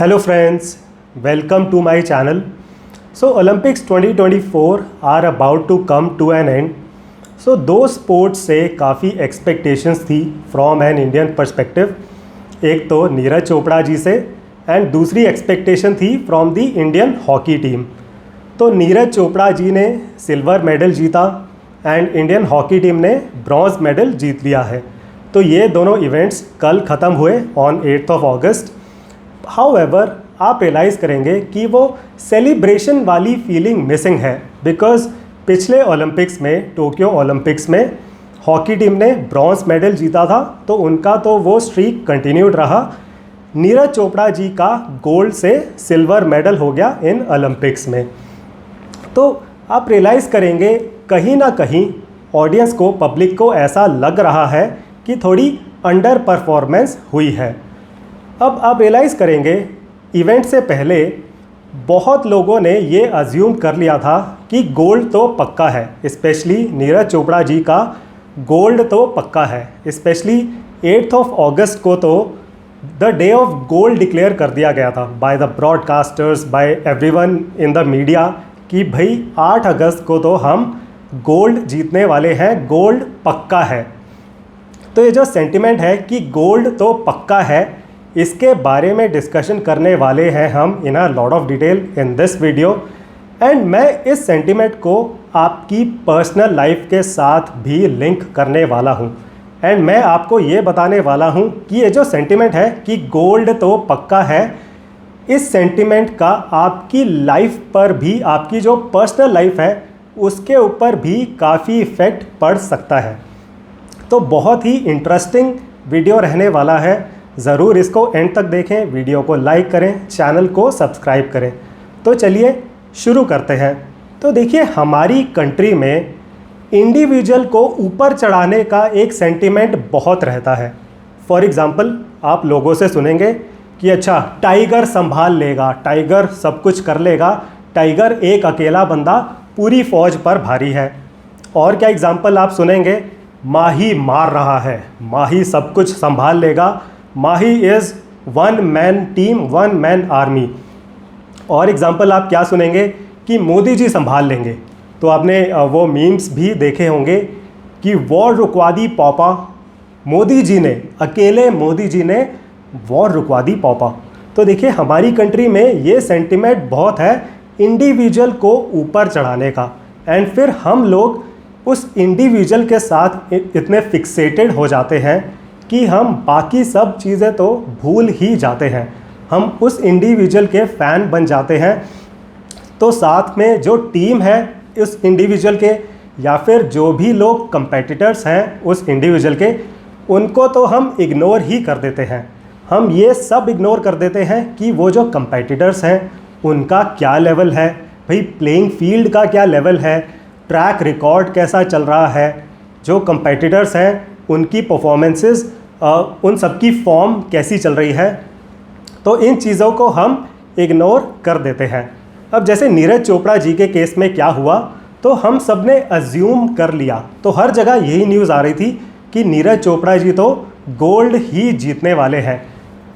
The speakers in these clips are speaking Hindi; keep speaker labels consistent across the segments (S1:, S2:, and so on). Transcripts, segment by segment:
S1: Hello friends, welcome to my channel. So Olympics 2024 are about to come to an end. So दो स्पोर्ट्स से काफ़ी एक्सपेक्टेशंस थी फ्रॉम एन इंडियन पर्सपेक्टिव. एक तो नीरज चोपड़ा जी से एंड दूसरी एक्सपेक्टेशन थी from the Indian hockey team. तो नीरज चोपड़ा जी ने सिल्वर मेडल जीता एंड इंडियन हॉकी टीम ने ब्रॉन्ज मेडल जीत लिया है. तो ये दोनों इवेंट्स कल ख़त्म हुए on 8th of August. However आप रियलाइज़ करेंगे कि वो सेलिब्रेशन वाली फीलिंग मिसिंग है बिकॉज पिछले ओलंपिक्स में, टोक्यो ओलंपिक्स में हॉकी टीम ने ब्रॉन्ज मेडल जीता था तो उनका तो वो स्ट्रीक कंटिन्यूड रहा. नीरज चोपड़ा जी का गोल्ड से सिल्वर मेडल हो गया इन ओलंपिक्स में. तो आप रियलाइज़ करेंगे कहीं ना कहीं ऑडियंस को, पब्लिक को ऐसा लग रहा है कि थोड़ी अंडर परफॉर्मेंस हुई है. अब आप रियलाइज़ करेंगे इवेंट से पहले बहुत लोगों ने ये अज्यूम कर लिया था कि गोल्ड तो पक्का है, स्पेशली नीरज चोपड़ा जी का गोल्ड तो पक्का है. स्पेशली 8th of August को तो the day of gold declare कर दिया गया था by the broadcasters, by everyone in the media कि भाई 8 अगस्त को तो हम गोल्ड जीतने वाले हैं, गोल्ड पक्का है. तो ये जो सेंटिमेंट है कि गोल्ड तो पक्का है, इसके बारे में डिस्कशन करने वाले हैं हम in a lot of detail in this video. And मैं इस सेंटिमेंट को आपकी पर्सनल लाइफ के साथ भी लिंक करने वाला हूं. एंड मैं आपको ये बताने वाला हूं कि ये जो सेंटिमेंट है कि गोल्ड तो पक्का है, इस सेंटिमेंट का आपकी लाइफ पर भी, आपकी जो पर्सनल लाइफ है उसके ऊपर भी काफ़ी इफ़ेक्ट पड़ सकता है. तो बहुत ही इंटरेस्टिंग वीडियो रहने वाला है. ज़रूर इसको एंड तक देखें, वीडियो को लाइक करें, चैनल को सब्सक्राइब करें. तो चलिए शुरू करते हैं. तो देखिए, हमारी कंट्री में इंडिविजुअल को ऊपर चढ़ाने का एक सेंटिमेंट बहुत रहता है. फॉर एग्ज़ाम्पल आप लोगों से सुनेंगे कि अच्छा टाइगर संभाल लेगा, टाइगर सब कुछ कर लेगा, टाइगर एक अकेला बंदा पूरी फौज पर भारी है. और क्या एग्ज़ाम्पल आप सुनेंगे, माही मार रहा है, माही सब कुछ संभाल लेगा, Mahi is one man team, one man army. और एग्ज़ाम्पल आप क्या सुनेंगे कि मोदी जी संभाल लेंगे. तो आपने वो मीम्स भी देखे होंगे कि वॉर रुकवा दी पापा, मोदी जी ने, अकेले मोदी जी ने वॉर रुकवा दी पापा. तो देखिए, हमारी कंट्री में ये सेंटिमेंट बहुत है इंडिविजुअल को ऊपर चढ़ाने का. एंड फिर हम लोग उस इंडिविजुअल के साथ इतने फिक्सेटेड हो जाते हैं कि हम बाकी सब चीज़ें तो भूल ही जाते हैं. हम उस इंडिविजुअल के फ़ैन बन जाते हैं. तो साथ में जो टीम है उस इंडिविजुअल के, या फिर जो भी लोग कंपेटिटर्स हैं उस इंडिविजुअल के, उनको तो हम इग्नोर ही कर देते हैं. हम ये सब इग्नोर कर देते हैं कि वो जो कंपेटिटर्स हैं उनका क्या लेवल है, भाई प्लेइंग फील्ड का क्या लेवल है, ट्रैक रिकॉर्ड कैसा चल रहा है, जो कंपेटिटर्स हैं उनकी परफॉर्मेंसेस, उन सबकी फॉर्म कैसी चल रही है. तो इन चीज़ों को हम इग्नोर कर देते हैं. अब जैसे नीरज चोपड़ा जी के केस में क्या हुआ, तो हम सब ने अज्यूम कर लिया. तो हर जगह यही न्यूज़ आ रही थी कि नीरज चोपड़ा जी तो गोल्ड ही जीतने वाले हैं.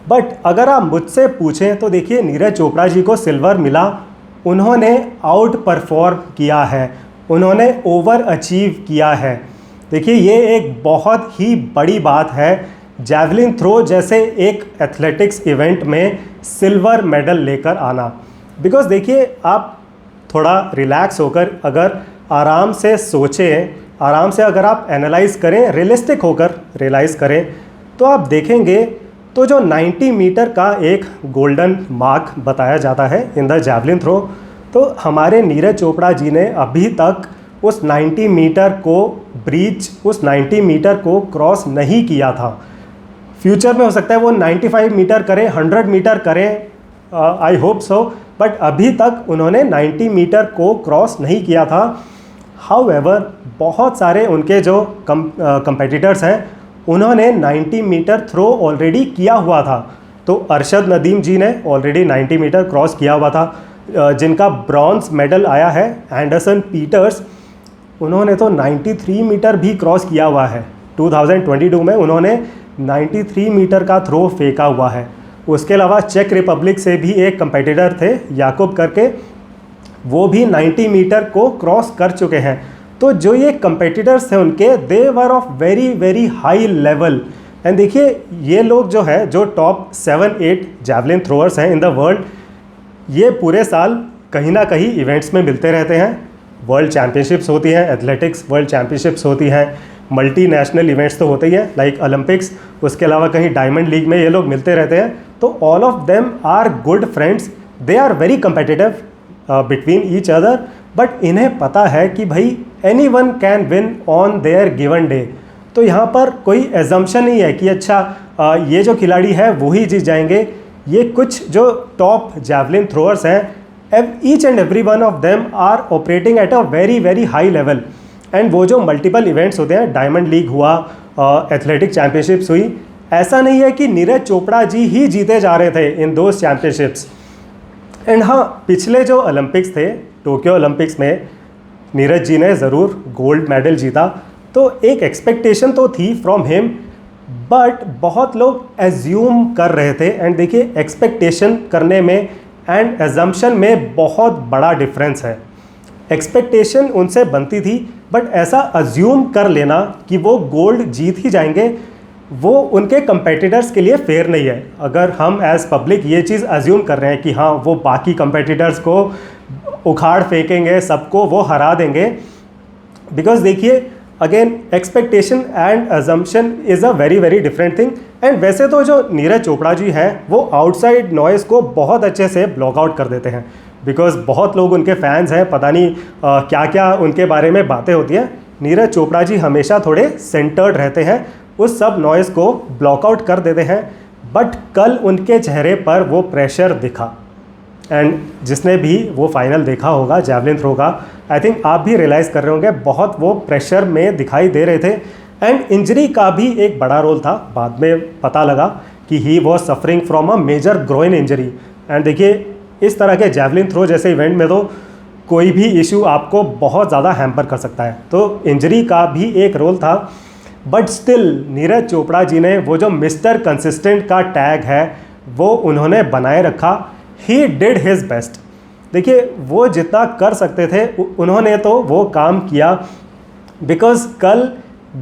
S1: बट अगर आप मुझसे पूछें तो देखिए, नीरज चोपड़ा जी को सिल्वर मिला, उन्होंने आउट परफॉर्म किया है, उन्होंने ओवर अचीव किया है. देखिए, ये एक बहुत ही बड़ी बात है जैवलिन थ्रो जैसे एक एथलेटिक्स इवेंट में सिल्वर मेडल लेकर आना. बिकॉज़ देखिए, आप थोड़ा रिलैक्स होकर अगर आराम से सोचें, आराम से अगर आप एनालाइज़ करें, रियलिस्टिक होकर रियलाइज़ करें, तो आप देखेंगे तो जो 90 मीटर का एक गोल्डन मार्क बताया जाता है इन द जैवलिन थ्रो, तो हमारे नीरज चोपड़ा जी ने अभी तक उस 90 मीटर को ब्रीच, उस 90 मीटर को क्रॉस नहीं किया था. फ्यूचर में हो सकता है वो 95 मीटर करें, 100 मीटर करें, आई होप सो, बट अभी तक उन्होंने 90 मीटर को क्रॉस नहीं किया था. हाउएवर बहुत सारे उनके जो कंपेटिटर्स हैं उन्होंने 90 मीटर थ्रो ऑलरेडी किया हुआ था. तो अरशद नदीम जी ने ऑलरेडी 90 मीटर क्रॉस किया हुआ था. जिनका ब्रॉन्ज मेडल आया है, एंडरसन पीटर्स, उन्होंने तो 93 मीटर भी क्रॉस किया हुआ है. 2022 में उन्होंने 93 मीटर का थ्रो फेंका हुआ है. उसके अलावा चेक रिपब्लिक से भी एक कंपेटिटर थे याकूब करके, वो भी 90 मीटर को क्रॉस कर चुके हैं। तो जो ये कंपेटिटर्स थे उनके, they were of very very high level. And देखिए ये लोग जो है, जो टॉप 7-8 जैवलिन थ्रोअर्स हैं इन द वर्ल्ड, ये पूरे साल कहीं ना कहीं इवेंट्स में मिलते रहते हैं। वर्ल्ड चैम्पियनशिप्स होती हैं, एथलेटिक्स वर्ल्ड चैम्पियनशिप्स होती हैं, मल्टी नेशनल इवेंट्स तो होते ही हैं लाइक ओलंपिक्स, उसके अलावा कहीं डायमंड लीग में ये लोग मिलते रहते हैं। तो all of them are good friends, they are very competitive between each other, but इन्हें पता है कि भाई anyone can win on their given day. तो यहाँ पर कोई एजम्पशन नहीं है कि अच्छा ये जो खिलाड़ी है वो ही जीत जाएंगे। ये कुछ जो टॉप जैवलिन थ्रोअर्स हैं, each and every one of them are operating at a very very high level. And वो जो मल्टीपल इवेंट्स होते हैं, डायमंड लीग हुआ, एथलेटिक चैम्पियनशिप्स हुई, ऐसा नहीं है कि नीरज चोपड़ा जी ही जीते जा रहे थे इन दोज चैम्पियनशिप्स। एंड हाँ, पिछले जो ओलंपिक्स थे, टोक्यो ओलंपिक्स में नीरज जी ने ज़रूर गोल्ड मेडल जीता, तो एक एक्सपेक्टेशन तो थी फ्रॉम हिम, बट बहुत लोग एज्यूम कर रहे थे। एंड देखिए एक्सपेक्टेशन करने में एंड एजम्पशन में बहुत बड़ा डिफरेंस है। एक्सपेक्टेशन उनसे बनती थी, बट ऐसा अज्यूम कर लेना कि वो गोल्ड जीत ही जाएंगे, वो उनके कंपेटिटर्स के लिए फेयर नहीं है। अगर हम एज पब्लिक ये चीज़ अज्यूम कर रहे हैं कि हाँ वो बाकी कंपेटिटर्स को उखाड़ फेंकेंगे, सबको वो हरा देंगे, बिकॉज देखिए again expectation and assumption is a very very different thing. And वैसे तो जो नीरज चोपड़ा जी हैं वो आउटसाइड नॉइज़ को बहुत अच्छे से ब्लॉक आउट कर देते हैं, बिकॉज बहुत लोग उनके फैंस हैं, पता नहीं क्या क्या उनके बारे में बातें होती हैं। नीरज चोपड़ा जी हमेशा थोड़े सेंटर्ड रहते हैं, उस सब नॉइज़ को ब्लॉक आउट कर देते हैं, बट कल उनके चेहरे पर वो प्रेशर दिखा। एंड जिसने भी वो फाइनल देखा होगा जैवलिन थ्रो का, आई थिंक आप भी रियलाइज़ कर रहे होंगे बहुत वो प्रेशर में दिखाई दे रहे थे। एंड इंजरी का भी एक बड़ा रोल था, बाद में पता लगा कि he was suffering from a major groin injury. And देखिए इस तरह के जैवलिन थ्रो जैसे इवेंट में तो कोई भी इशू आपको बहुत ज़्यादा हैम्पर कर सकता है, तो इंजरी का भी एक रोल था। बट स्टिल नीरज चोपड़ा जी ने वो जो मिस्टर कंसिस्टेंट का टैग है वो उन्होंने बनाए रखा। He did his best. देखिए वो जितना कर सकते थे उन्होंने तो वो काम किया, बिकॉज कल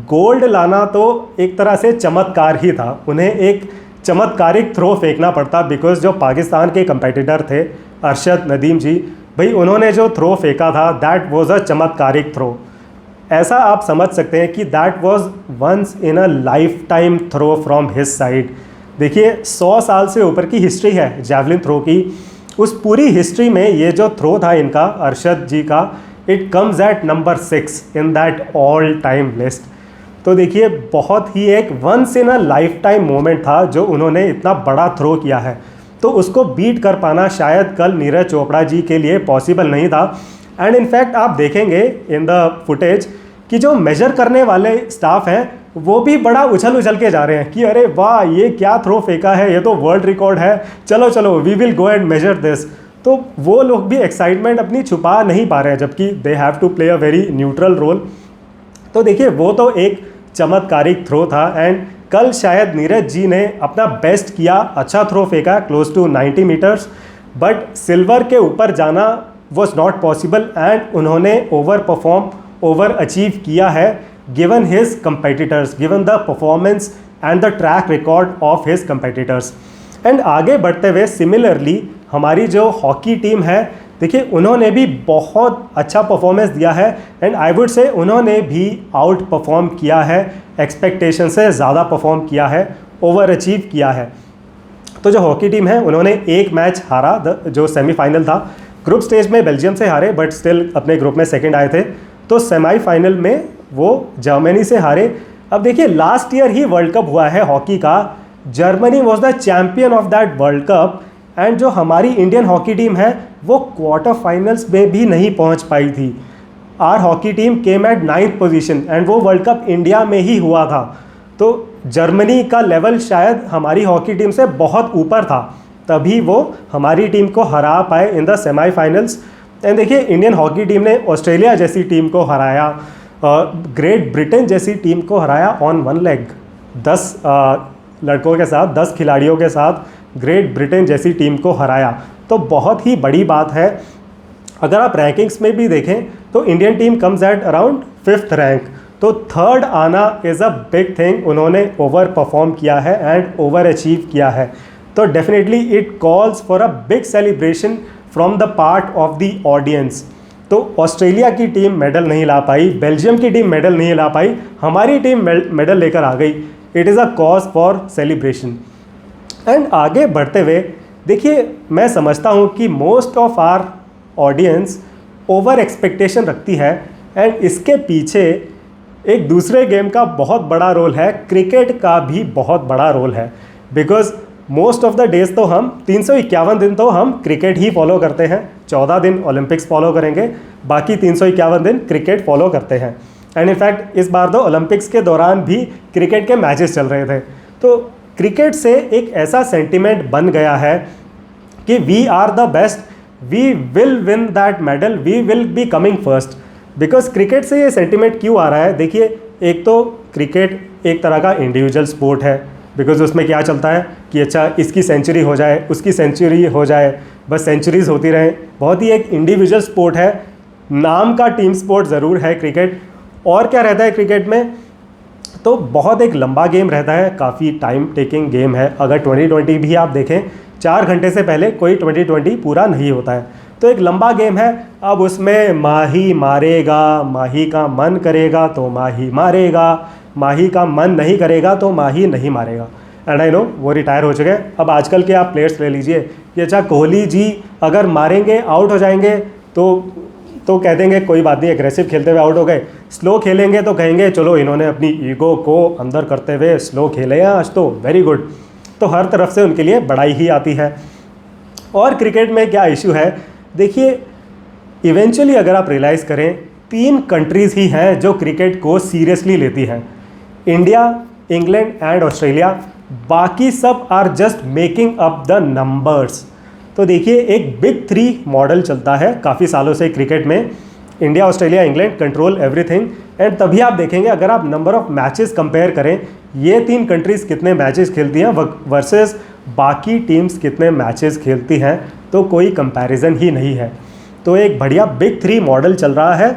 S1: गोल्ड लाना तो एक तरह से चमत्कार ही था। उन्हें एक चमत्कारिक थ्रो फेंकना पड़ता, बिकॉज जो पाकिस्तान के कंपेटिटर थे अरशद नदीम जी, भाई उन्होंने जो थ्रो फेंका था दैट वाज अ चमत्कारिक थ्रो। ऐसा आप समझ सकते हैं कि that was once in a lifetime throw from his side. देखिए 100 साल से ऊपर की हिस्ट्री है जैवलिन थ्रो की, उस पूरी हिस्ट्री में ये जो थ्रो था इनका अरशद जी का, it comes at number 6 in that all time list. तो देखिए बहुत ही एक once in a lifetime moment था जो उन्होंने इतना बड़ा थ्रो किया है, तो उसको बीट कर पाना शायद कल नीरज चोपड़ा जी के लिए पॉसिबल नहीं था। एंड इनफैक्ट आप देखेंगे इन द फुटेज कि जो मेजर करने वाले स्टाफ हैं वो भी बड़ा उछल उछल के जा रहे हैं कि अरे वाह ये क्या थ्रो फेंका है, ये तो वर्ल्ड रिकॉर्ड है, चलो चलो we will go and measure this. तो वो लोग भी एक्साइटमेंट अपनी छुपा नहीं पा रहे हैं, जबकि they have to play a very neutral role. तो देखिए वो तो एक चमत्कारिक थ्रो था। एंड कल शायद नीरज जी ने अपना बेस्ट किया, अच्छा थ्रो फेंका close to 90 meters, but silver के ऊपर जाना वॉज नॉट पॉसिबल। एंड उन्होंने ओवर परफॉर्म, ओवर अचीव किया है given his competitors, given the performance and the track record of his competitors. And आगे बढ़ते हुए सिमिलरली हमारी जो हॉकी टीम है, देखिए उन्होंने भी बहुत अच्छा परफॉर्मेंस दिया है। एंड आई वुड से उन्होंने भी आउट परफॉर्म किया है, एक्सपेक्टेशन से ज़्यादा परफॉर्म किया है, ओवर अचीव किया है। तो जो हॉकी टीम है उन्होंने एक मैच हारा, जो सेमीफाइनल था, ग्रुप स्टेज में बेल्जियम से हारे, बट स्टिल अपने ग्रुप में सेकंड आए थे। तो सेमीफाइनल में वो जर्मनी से हारे। अब देखिए लास्ट ईयर ही वर्ल्ड कप हुआ है हॉकी का, Germany was the champion of that world cup. And जो हमारी इंडियन हॉकी टीम है वो क्वार्टर फाइनल्स में भी नहीं पहुंच पाई थी। Our hockey team came at 9th position and वो वर्ल्ड कप इंडिया में ही हुआ था। तो जर्मनी का लेवल शायद हमारी हॉकी टीम से बहुत ऊपर था, तभी वो हमारी टीम को हरा पाए इन द सेमीफाइनल्स। एंड देखिए इंडियन हॉकी टीम ने ऑस्ट्रेलिया जैसी टीम को हराया, ग्रेट ब्रिटेन जैसी टीम को हराया ऑन वन लेग, 10 लड़कों के साथ, 10 खिलाड़ियों के साथ ग्रेट ब्रिटेन जैसी टीम को हराया, तो बहुत ही बड़ी बात है। अगर आप रैंकिंग्स में भी देखें तो Indian team comes at around 5th rank, तो 3rd आना इज़ अ बिग थिंग। उन्होंने ओवर परफॉर्म किया है एंड ओवर अचीव किया है, तो definitely it calls for a big celebration from the part of the audience. तो ऑस्ट्रेलिया की टीम मेडल नहीं ला पाई, बेल्जियम की टीम मेडल नहीं ला पाई, हमारी टीम मेडल लेकर आ गई। It is a cause for celebration. And आगे बढ़ते हुए देखिए, मैं समझता हूँ कि most of our audience over expectation रखती है, एंड इसके पीछे एक दूसरे गेम का बहुत बड़ा रोल है, क्रिकेट का भी बहुत बड़ा रोल है। Because most of the days तो हम 351 दिन तो हम क्रिकेट ही फॉलो करते हैं, 14 दिन ओलंपिक्स फॉलो करेंगे, बाकी 351 दिन क्रिकेट फॉलो करते हैं। एंड इनफैक्ट इस बार तो ओलंपिक्स के दौरान भी क्रिकेट के मैचेस चल रहे थे। तो क्रिकेट से एक ऐसा सेंटिमेंट बन गया है कि we are the best, we will win that medal, we will be coming first. Because cricket से ये सेंटिमेंट क्यों आ रहा है? देखिए, एक तो क्रिकेट एक तरह का इंडिविजुअल स्पोर्ट है, बिकॉज उसमें क्या चलता है कि अच्छा इसकी सेंचुरी हो जाए, उसकी सेंचुरी हो जाए, बस सेंचुरीज होती रहें। बहुत ही एक इंडिविजुअल स्पोर्ट है, नाम का टीम स्पोर्ट ज़रूर है क्रिकेट। और क्या रहता है क्रिकेट में? तो बहुत एक लंबा गेम रहता है, काफ़ी टाइम टेकिंग गेम है। अगर 2020 भी आप देखें, 4 घंटे से पहले कोई 2020 पूरा नहीं होता है, तो एक लंबा गेम है। अब उसमें माही मारेगा, माही का मन करेगा तो माही मारेगा, माही का मन नहीं करेगा तो माही नहीं मारेगा। एंड आई नो वो रिटायर हो चुके हैं। अब आजकल के आप प्लेयर्स ले लीजिए कि अच्छा कोहली जी अगर मारेंगे आउट हो जाएंगे तो कह देंगे कोई बात नहीं, एग्रेसिव खेलते हुए आउट हो गए। स्लो खेलेंगे तो कहेंगे चलो इन्होंने अपनी ईगो को अंदर करते हुए स्लो खेले हैं आज, तो वेरी गुड। तो हर तरफ से उनके लिए बड़ाई ही आती है। और क्रिकेट में क्या इशू है? देखिए, इवेंचुअली अगर आप रियलाइज़ करें, 3 कंट्रीज़ ही हैं जो क्रिकेट को सीरियसली लेती हैं, इंडिया, इंग्लैंड एंड ऑस्ट्रेलिया। बाकी सब are just making up the numbers. तो देखिए, एक बिग 3 मॉडल चलता है काफ़ी सालों से क्रिकेट में, India, Australia, England control everything. And तभी आप देखेंगे, अगर आप नंबर ऑफ मैचेस कंपेयर करें, ये 3 कंट्रीज़ कितने मैचेस खेलती हैं वर्सेस बाकी टीम्स कितने मैचेस खेलती हैं, तो कोई कंपैरिजन ही नहीं है। तो एक बढ़िया बिग 3 मॉडल चल रहा है।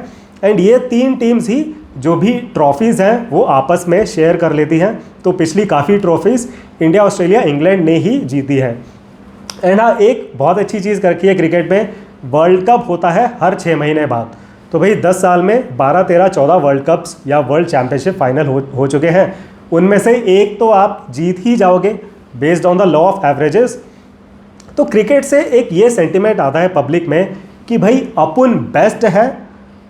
S1: एंड ये 3 टीम्स ही जो भी ट्रॉफीज़ हैं वो आपस में शेयर कर लेती हैं। तो पिछली काफ़ी ट्रॉफीज़ इंडिया, ऑस्ट्रेलिया, इंग्लैंड ने ही जीती है। एंड हाँ, एक बहुत अच्छी चीज़ कर रखी है क्रिकेट में, वर्ल्ड कप होता है हर 6 महीने बाद। तो भाई 10 साल में 12, 13, 14 वर्ल्ड कप्स या वर्ल्ड चैम्पियनशिप फाइनल हो चुके हैं। उनमें से एक तो आप जीत ही जाओगे based on the law of averages. तो क्रिकेट से एक ये सेंटिमेंट आता है पब्लिक में कि भाई अपन बेस्ट है,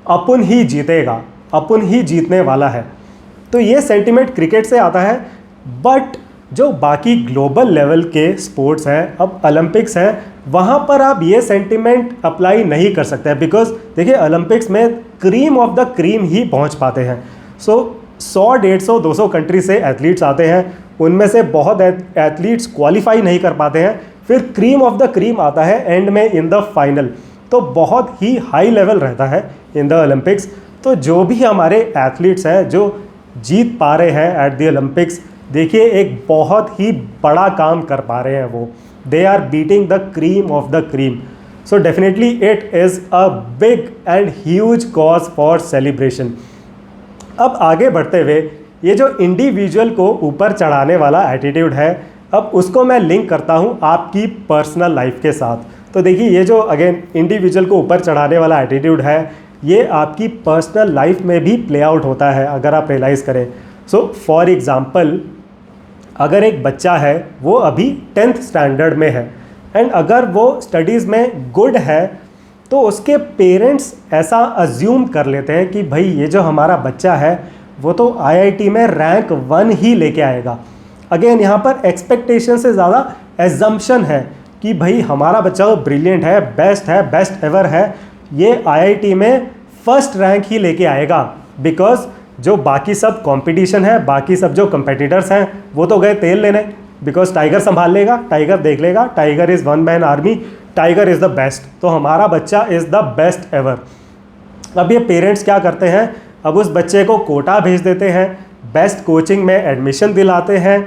S1: अपन ही जीतेगा, अपन ही जीतने वाला है। तो ये सेंटिमेंट क्रिकेट से आता है। बट जो बाकी ग्लोबल लेवल के स्पोर्ट्स हैं, अब ओलंपिक्स हैं, वहाँ पर आप ये सेंटिमेंट अप्लाई नहीं कर सकते हैं। बिकॉज देखिए, ओलंपिक्स में क्रीम ऑफ द क्रीम ही पहुँच पाते हैं। सो 100, 150, 200 कंट्री से एथलीट्स आते हैं, उनमें से बहुत एथलीट्स क्वालिफाई नहीं कर पाते हैं, फिर क्रीम ऑफ द क्रीम आता है एंड में इन द फाइनल। तो बहुत ही हाई लेवल रहता है इन द ओलंपिक्स। तो जो भी हमारे एथलीट्स हैं जो जीत पा रहे हैं एट द ओलंपिक्स, देखिए एक बहुत ही बड़ा काम कर पा रहे हैं वो। They are beating the cream of the cream. So definitely it is a big and huge cause for celebration. अब आगे बढ़ते हुए, ये जो इंडिविजुअल को ऊपर चढ़ाने वाला एटीट्यूड है, अब उसको मैं लिंक करता हूँ आपकी पर्सनल लाइफ के साथ। तो देखिए, ये जो अगेन इंडिविजुअल को ऊपर चढ़ाने वाला एटीट्यूड है, ये आपकी पर्सनल लाइफ में भी प्ले आउट होता है अगर आप रियलाइज़ करें। सो फॉर एग्ज़ाम्पल, अगर एक बच्चा है वो अभी 10th स्टैंडर्ड में है एंड अगर वो स्टडीज़ में गुड है, तो उसके पेरेंट्स ऐसा अज्यूम कर लेते हैं कि भाई ये जो हमारा बच्चा है वो तो IIT में रैंक 1 ही लेके आएगा। अगेन यहाँ पर एक्सपेक्टेशन से ज़्यादा एजम्पशन है कि भाई हमारा बच्चा तो ब्रिलियंट है, बेस्ट एवर है, ये IIT में फर्स्ट रैंक ही लेके आएगा। बिकॉज जो बाकी सब कंपटीशन है, बाकी सब जो कंपेटिटर्स हैं वो तो गए तेल लेने, बिकॉज टाइगर संभाल लेगा, टाइगर देख लेगा, tiger is 1 man army, tiger is the best, तो हमारा बच्चा इज़ द बेस्ट एवर। अब ये पेरेंट्स क्या करते हैं, अब उस बच्चे को कोटा भेज देते हैं, बेस्ट कोचिंग में एडमिशन दिलाते हैं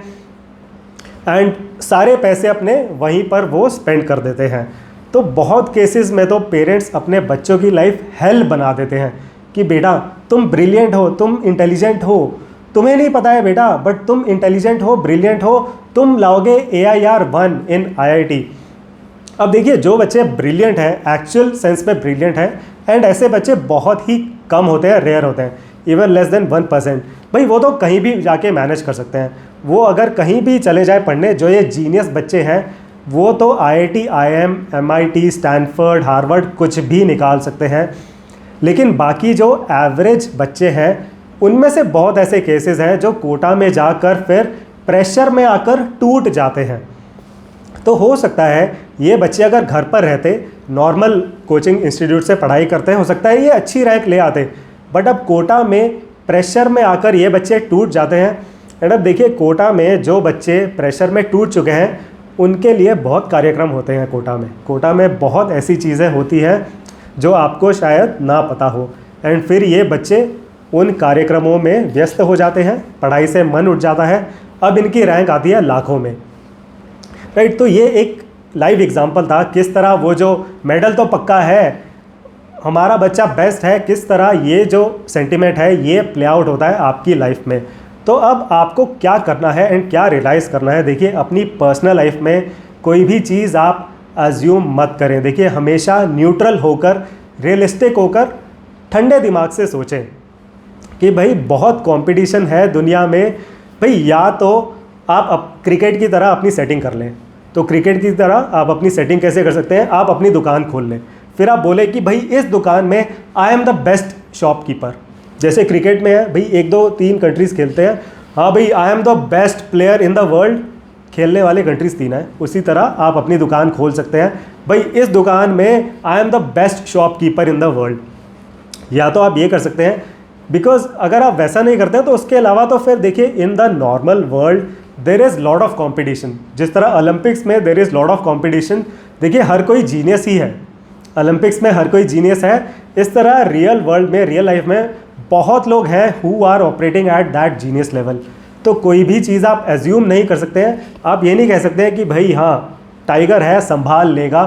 S1: एंड सारे पैसे अपने वहीं पर वो स्पेंड कर देते हैं। तो बहुत केसेस में तो पेरेंट्स अपने बच्चों की लाइफ हेल बना देते हैं कि बेटा तुम ब्रिलियंट हो, तुम इंटेलिजेंट हो, तुम्हें नहीं पता है बेटा, बट तुम इंटेलिजेंट हो, ब्रिलियंट हो, तुम लाओगे AIR 1 इन IIT। अब देखिए, जो बच्चे ब्रिलियंट हैं, एक्चुअल सेंस में ब्रिलियंट हैं, एंड ऐसे बच्चे बहुत ही कम होते हैं, रेयर होते हैं, इवन लेस देन 1%। भाई वो तो कहीं भी जाके मैनेज कर सकते हैं, वो अगर कहीं भी चले जाए पढ़ने। जो ये जीनियस बच्चे हैं वो तो IIT, IIM, MIT, Stanford, Harvard कुछ भी निकाल सकते हैं। लेकिन बाकी जो एवरेज बच्चे हैं उनमें से बहुत ऐसे केसेस हैं जो कोटा में जाकर फिर प्रेशर में आकर टूट जाते हैं। तो हो सकता है ये बच्चे अगर घर पर रहते, नॉर्मल कोचिंग इंस्टीट्यूट से पढ़ाई करते हैं, हो सकता है ये अच्छी रैंक ले आते, बट अब कोटा में प्रेशर में आकर ये बच्चे टूट जाते हैं। एंड अब देखिए, कोटा में जो बच्चे प्रेशर में टूट चुके हैं उनके लिए बहुत कार्यक्रम होते हैं कोटा में बहुत ऐसी चीज़ें होती हैं जो आपको शायद ना पता हो। एंड फिर ये बच्चे उन कार्यक्रमों में व्यस्त हो जाते हैं, पढ़ाई से मन उठ जाता है, अब इनकी रैंक आती है लाखों में, राइट। तो ये एक लाइव एग्जांपल था किस तरह वो जो मेडल तो पक्का है, हमारा बच्चा बेस्ट है, किस तरह ये जो सेंटिमेंट है ये प्ले आउट होता है आपकी लाइफ में। तो अब आपको क्या करना है एंड क्या रियलाइज़ करना है। देखिए, अपनी पर्सनल लाइफ में कोई भी चीज़ आप अज्यूम मत करें। देखिए, हमेशा न्यूट्रल होकर, रियलिस्टिक होकर, ठंडे दिमाग से सोचें कि भाई बहुत कंपटीशन है दुनिया में। भाई या तो आप क्रिकेट की तरह अपनी सेटिंग कर लें, तो क्रिकेट की तरह आप अपनी सेटिंग कैसे कर सकते हैं, आप अपनी दुकान खोल लें, फिर आप बोले कि भाई इस दुकान में I am the best shopkeeper. जैसे क्रिकेट में है भाई 1 2 3 कंट्रीज़ खेलते हैं, हाँ भाई I am the best player in the world, खेलने वाले कंट्रीज़ 3 हैं। उसी तरह आप अपनी दुकान खोल सकते हैं, भाई इस दुकान में I am the best shopkeeper in the world. या तो आप ये कर सकते हैं, बिकॉज अगर आप वैसा नहीं करते हैं तो उसके अलावा तो फिर देखिए, in the normal world there is lot of competition. जिस तरह ओलंपिक्स में there is lot of competition, देखिए हर कोई जीनियस ही है, ओलंपिक्स में हर कोई जीनियस है। इस तरह रियल वर्ल्ड में, रियल लाइफ में बहुत लोग हैं who are operating at that genius level. तो कोई भी चीज़ आप एज्यूम नहीं कर सकते हैं। आप ये नहीं कह सकते हैं कि भाई हाँ टाइगर है संभाल लेगा।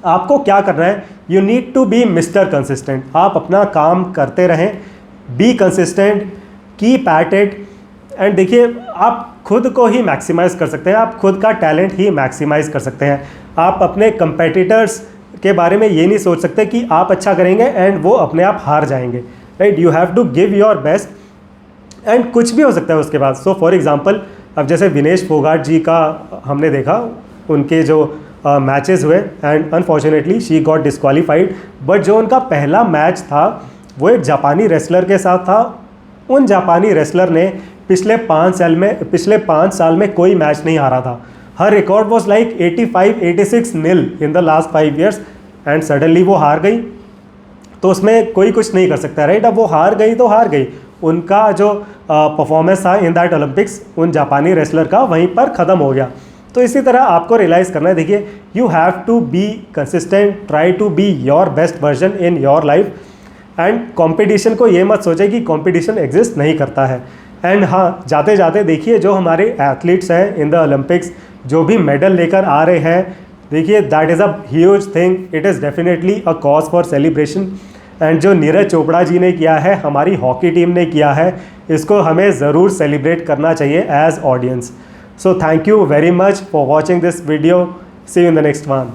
S1: आपको क्या करना है, you need to be mister consistent. आप अपना काम करते रहें, be consistent, keep at it. And देखिए, आप खुद को ही मैक्सिमाइज़ कर सकते हैं, आप खुद का टैलेंट ही मैक्सिमाइज़ कर सकते हैं। आप अपने कंपेटिटर्स के बारे में ये नहीं सोच सकते कि आप अच्छा करेंगे एंड वो अपने आप हार जाएंगे, right. You have to give your best and कुछ भी हो सकता है उसके बाद। सो फॉर एग्जांपल, अब जैसे विनेश फोगाट जी का हमने देखा, उनके जो मैचेस हुए and unfortunately she got disqualified, but जो उनका पहला मैच था वो एक जापानी रेसलर के साथ था। उन जापानी रेसलर ने पिछले 5 साल में कोई मैच नहीं हारा था। हर record was like 85-86-0 in the last 5 years and suddenly वो हार गई। तो उसमें कोई कुछ नहीं कर सकता, राइट। अब वो हार गई तो हार गई, उनका जो परफॉर्मेंस था इन दैट ओलंपिक्स उन जापानी रेसलर का वहीं पर ख़त्म हो गया। तो इसी तरह आपको रियलाइज़ करना है, देखिए you have to be consistent, try to be your best version in your life. And competition को ये मत सोचे कि कंपटीशन एग्जिस्ट नहीं करता है। एंड हाँ, जाते जाते देखिए जो हमारे एथलीट्स हैं इन द ओलंपिक्स, जो भी मेडल लेकर आ रहे हैं, देखिए that is a huge thing, it is definitely a cause for celebration. And जो नीरज चोपड़ा जी ने किया है, हमारी हॉकी टीम ने किया है, इसको हमें ज़रूर सेलिब्रेट करना चाहिए as audience. So thank you very much for watching this video, see you in the next one.